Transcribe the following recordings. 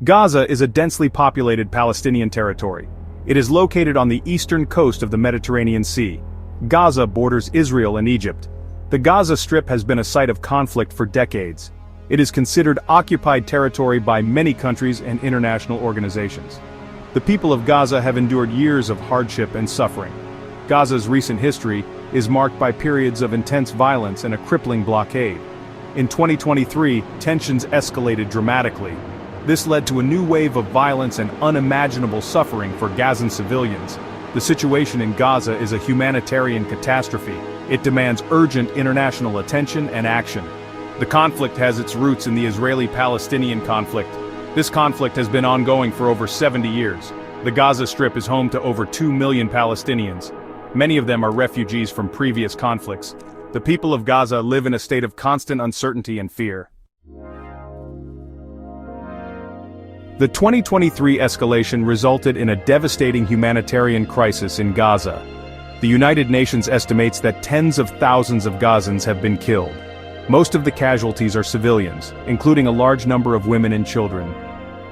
Gaza is a densely populated Palestinian territory. It is located on the eastern coast of the Mediterranean Sea. Gaza borders Israel and Egypt. The Gaza Strip has been a site of conflict for decades. It is considered occupied territory by many countries and international organizations. The people of Gaza have endured years of hardship and suffering. Gaza's recent history is marked by periods of intense violence and a crippling blockade. In 2023, tensions escalated dramatically. This led to a new wave of violence and unimaginable suffering for Gazan civilians. The situation in Gaza is a humanitarian catastrophe. It demands urgent international attention and action. The conflict has its roots in the Israeli-Palestinian conflict. This conflict has been ongoing for over 70 years. The Gaza Strip is home to over 2 million Palestinians. Many of them are refugees from previous conflicts. The people of Gaza live in a state of constant uncertainty and fear. The 2023 escalation resulted in a devastating humanitarian crisis in Gaza. The United Nations estimates that tens of thousands of Gazans have been killed. Most of the casualties are civilians, including a large number of women and children.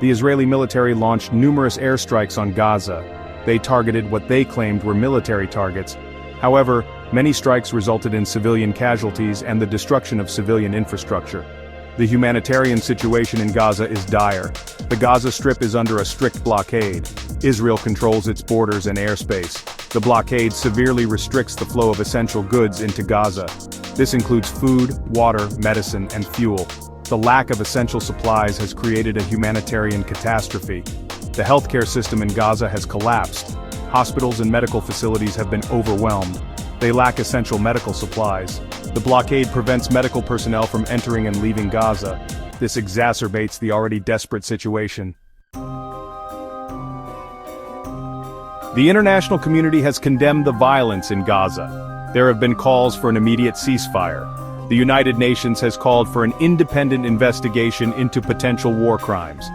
The Israeli military launched numerous airstrikes on Gaza. They targeted what they claimed were military targets. However, many strikes resulted in civilian casualties and the destruction of civilian infrastructure. The humanitarian situation in Gaza is dire. The Gaza Strip is under a strict blockade. Israel controls its borders and airspace. The blockade severely restricts the flow of essential goods into Gaza. This includes food, water, medicine, and fuel. The lack of essential supplies has created a humanitarian catastrophe. The healthcare system in Gaza has collapsed. Hospitals and medical facilities have been overwhelmed. They lack essential medical supplies. The blockade prevents medical personnel from entering and leaving Gaza. This exacerbates the already desperate situation. The international community has condemned the violence in Gaza. There have been calls for an immediate ceasefire. The United Nations has called for an independent investigation into potential war crimes.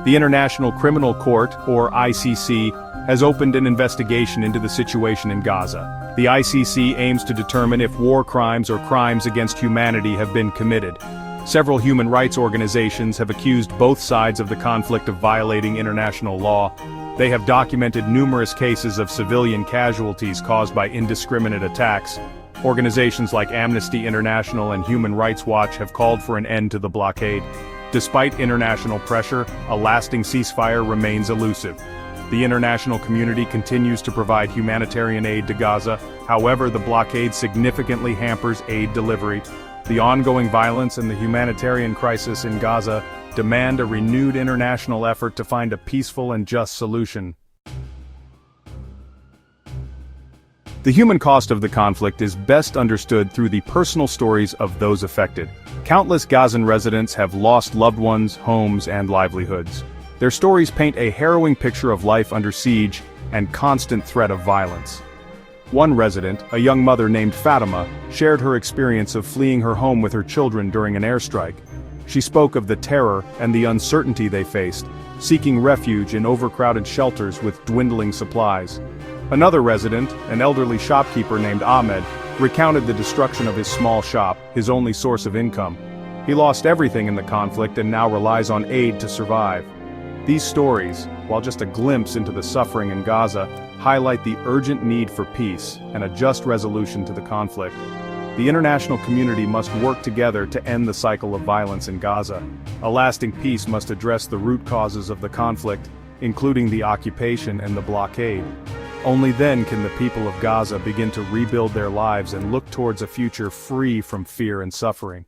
The International Criminal Court, or ICC, has opened an investigation into the situation in Gaza. The ICC aims to determine if war crimes or crimes against humanity have been committed. Several human rights organizations have accused both sides of the conflict of violating international law. They have documented numerous cases of civilian casualties caused by indiscriminate attacks. Organizations like Amnesty International and Human Rights Watch have called for an end to the blockade. Despite international pressure, a lasting ceasefire remains elusive. The international community continues to provide humanitarian aid to Gaza. However, the blockade significantly hampers aid delivery. The ongoing violence and the humanitarian crisis in Gaza demand a renewed international effort to find a peaceful and just solution. The human cost of the conflict is best understood through the personal stories of those affected. Countless Gazan residents have lost loved ones, homes, and livelihoods. Their stories paint a harrowing picture of life under siege and constant threat of violence. One resident, a young mother named Fatima, shared her experience of fleeing her home with her children during an airstrike. She spoke of the terror and the uncertainty they faced, seeking refuge in overcrowded shelters with dwindling supplies. Another resident, an elderly shopkeeper named Ahmed, recounted the destruction of his small shop, his only source of income. He lost everything in the conflict and now relies on aid to survive. These stories, while just a glimpse into the suffering in Gaza, highlight the urgent need for peace and a just resolution to the conflict. The international community must work together to end the cycle of violence in Gaza. A lasting peace must address the root causes of the conflict, including the occupation and the blockade. Only then can the people of Gaza begin to rebuild their lives and look towards a future free from fear and suffering.